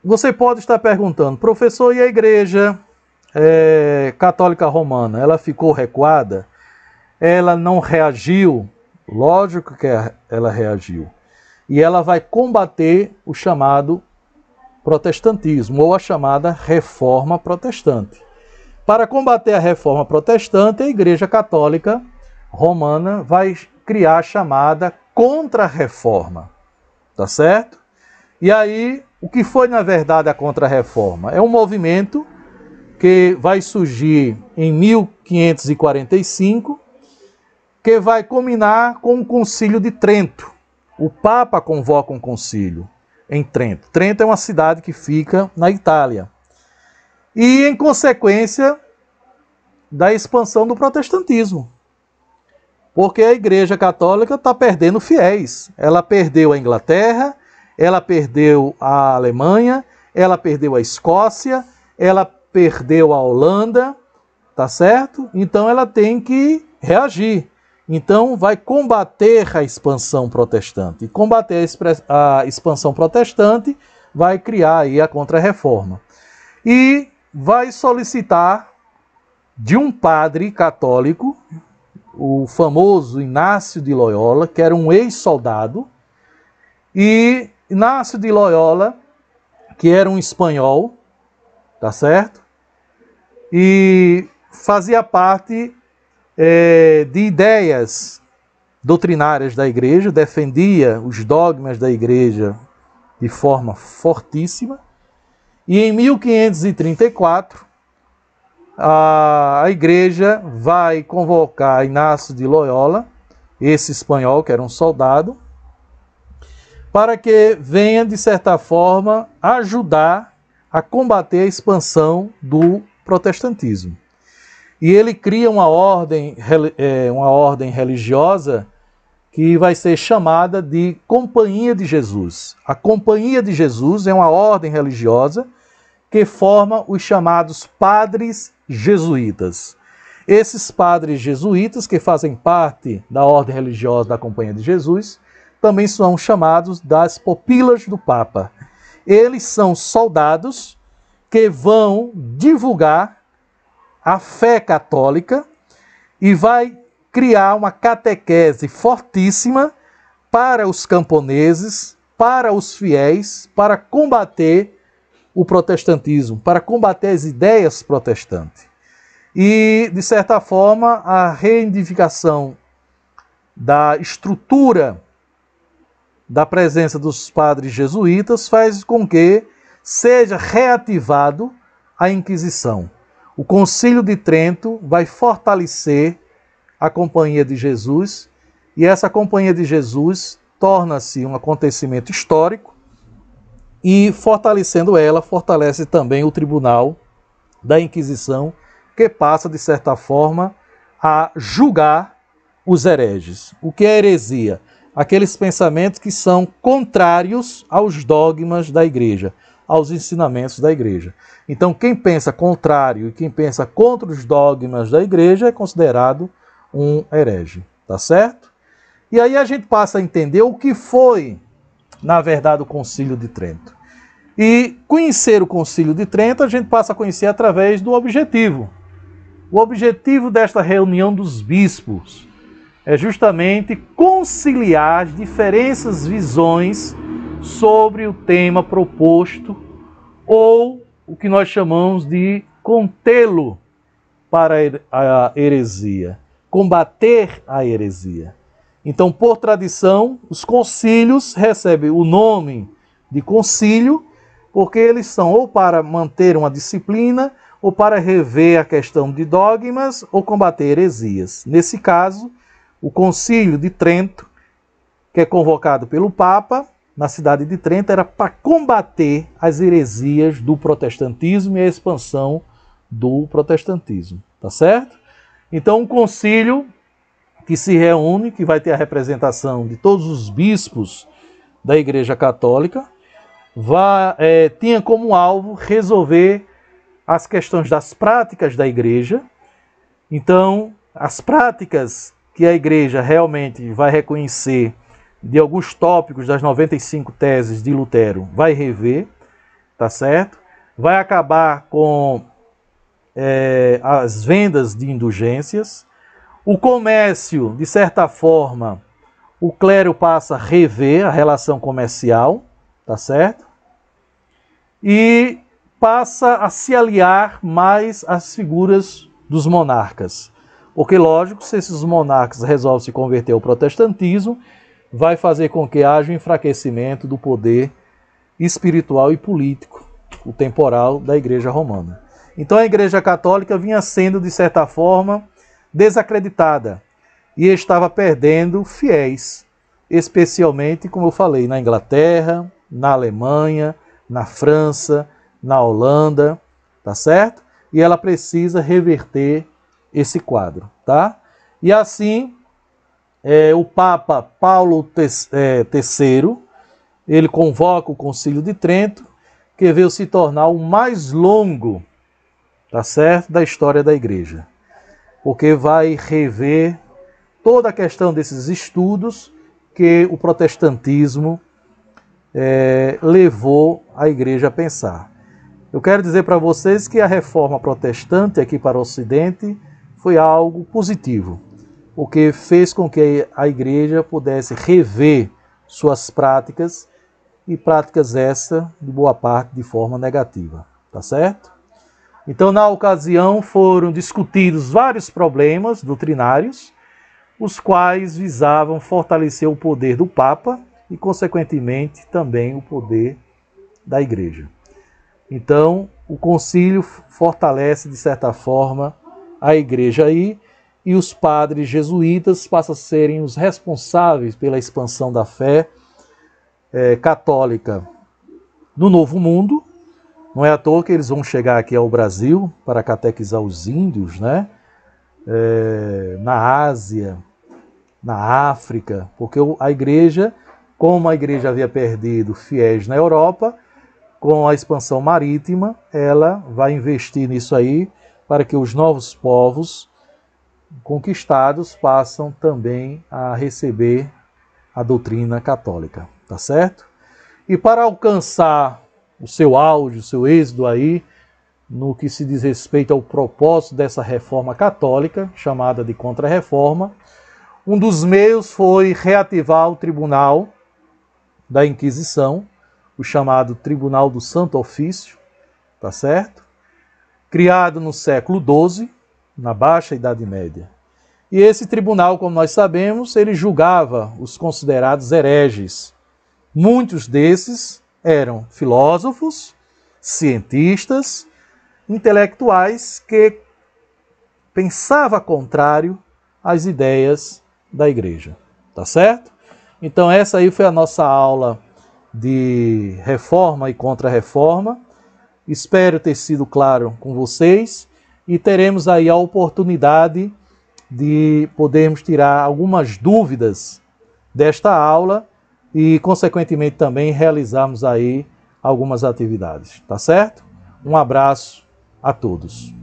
Você pode estar perguntando, professor, e a Igreja Católica Romana, ela ficou recuada? Ela não reagiu? Lógico que ela reagiu. E ela vai combater o chamado protestantismo, ou a chamada reforma protestante. Para combater a reforma protestante, a Igreja Católica Romana vai criar a chamada contra-reforma. Tá certo? E aí, o que foi na verdade a contra-reforma? É um movimento que vai surgir em 1545, que vai culminar com o Concílio de Trento. O Papa convoca um concílio em Trento. Trento é uma cidade que fica na Itália. E em consequência da expansão do protestantismo. Porque a Igreja Católica está perdendo fiéis. Ela perdeu a Inglaterra, ela perdeu a Alemanha, ela perdeu a Escócia, ela perdeu a Holanda, tá certo? Então ela tem que reagir. Então vai combater a expansão protestante. E combater a expansão protestante vai criar aí a contra-reforma. E vai solicitar de um padre católico, o famoso Inácio de Loyola, que era um ex-soldado, e Inácio de Loyola, que era um espanhol, tá certo? E fazia parte de ideias doutrinárias da igreja, defendia os dogmas da igreja de forma fortíssima. E em 1534, a igreja vai convocar Inácio de Loyola, esse espanhol que era um soldado, para que venha, de certa forma, ajudar a combater a expansão do protestantismo. E ele cria uma ordem religiosa que vai ser chamada de Companhia de Jesus. A Companhia de Jesus é uma ordem religiosa que forma os chamados padres jesuítas. Esses padres jesuítas, que fazem parte da ordem religiosa da Companhia de Jesus, também são chamados das pupilas do Papa. Eles são soldados que vão divulgar a fé católica e vai criar uma catequese fortíssima para os camponeses, para os fiéis, para combater o protestantismo, para combater as ideias protestantes. E, de certa forma, a reivindicação da estrutura da presença dos padres jesuítas faz com que seja reativado a Inquisição. O Concílio de Trento vai fortalecer a Companhia de Jesus, e essa Companhia de Jesus torna-se um acontecimento histórico, e fortalecendo ela, fortalece também o Tribunal da Inquisição, que passa, de certa forma, a julgar os hereges. O que é heresia? Aqueles pensamentos que são contrários aos dogmas da igreja, aos ensinamentos da igreja. Então, quem pensa contrário e quem pensa contra os dogmas da igreja é considerado um herege, tá certo? E aí a gente passa a entender o que foi, na verdade, o Concílio de Trento. E conhecer o Concílio de Trento a gente passa a conhecer através do objetivo. O objetivo desta reunião dos bispos é justamente conciliar as diferentes visões sobre o tema proposto, ou o que nós chamamos de contê-lo para a heresia, combater a heresia. Então, por tradição, os concílios recebem o nome de concílio, porque eles são ou para manter uma disciplina, ou para rever a questão de dogmas, ou combater heresias. Nesse caso, o Concílio de Trento, que é convocado pelo Papa, na cidade de Trento, era para combater as heresias do protestantismo e a expansão do protestantismo. Tá certo? Então, um concílio que se reúne, que vai ter a representação de todos os bispos da Igreja Católica, tinha como alvo resolver as questões das práticas da Igreja. Então, as práticas que a Igreja realmente vai reconhecer de alguns tópicos das 95 teses de Lutero, vai rever. tá certo? Vai acabar com as vendas de indulgências. O comércio, de certa forma, o clero passa a rever a relação comercial, tá certo? E passa a se aliar mais às figuras dos monarcas. Porque, lógico, se esses monarcas resolvem se converter ao protestantismo, vai fazer com que haja um enfraquecimento do poder espiritual e político, o temporal da Igreja Romana. Então a Igreja Católica vinha sendo, de certa forma, desacreditada e estava perdendo fiéis, especialmente, como eu falei, na Inglaterra, na Alemanha, na França, na Holanda, tá certo? E ela precisa reverter esse quadro, tá? E assim, o Papa Paulo III, ele convoca o Concílio de Trento, que veio se tornar o mais longo, tá certo, da história da Igreja. Porque vai rever toda a questão desses estudos que o protestantismo levou a Igreja a pensar. Eu quero dizer para vocês que a reforma protestante aqui para o Ocidente foi algo positivo, porque fez com que a Igreja pudesse rever suas práticas, e práticas essas, de boa parte, de forma negativa, tá certo? Então, na ocasião, foram discutidos vários problemas doutrinários, os quais visavam fortalecer o poder do Papa e, consequentemente, também o poder da Igreja. Então, o concílio fortalece, de certa forma, a Igreja aí, e os padres jesuítas passam a serem os responsáveis pela expansão da fé católica no Novo Mundo. Não é à toa que eles vão chegar aqui ao Brasil para catequizar os índios, né? Na Ásia, na África, porque a Igreja, como a Igreja havia perdido fiéis na Europa, com a expansão marítima, ela vai investir nisso aí para que os novos povos conquistados passam também a receber a doutrina católica, tá certo? E para alcançar o seu auge, o seu êxito aí, no que se diz respeito ao propósito dessa reforma católica, chamada de Contra-Reforma, um dos meios foi reativar o Tribunal da Inquisição, o chamado Tribunal do Santo Ofício, tá certo? Criado no século XII, na Baixa Idade Média. E esse tribunal, como nós sabemos, ele julgava os considerados hereges. Muitos desses eram filósofos, cientistas, intelectuais que pensavam contrário às ideias da Igreja. Tá certo? Então essa aí foi a nossa aula de reforma e contra-reforma. Espero ter sido claro com vocês e teremos aí a oportunidade de podermos tirar algumas dúvidas desta aula e, consequentemente, também realizarmos aí algumas atividades. Tá certo? Um abraço a todos.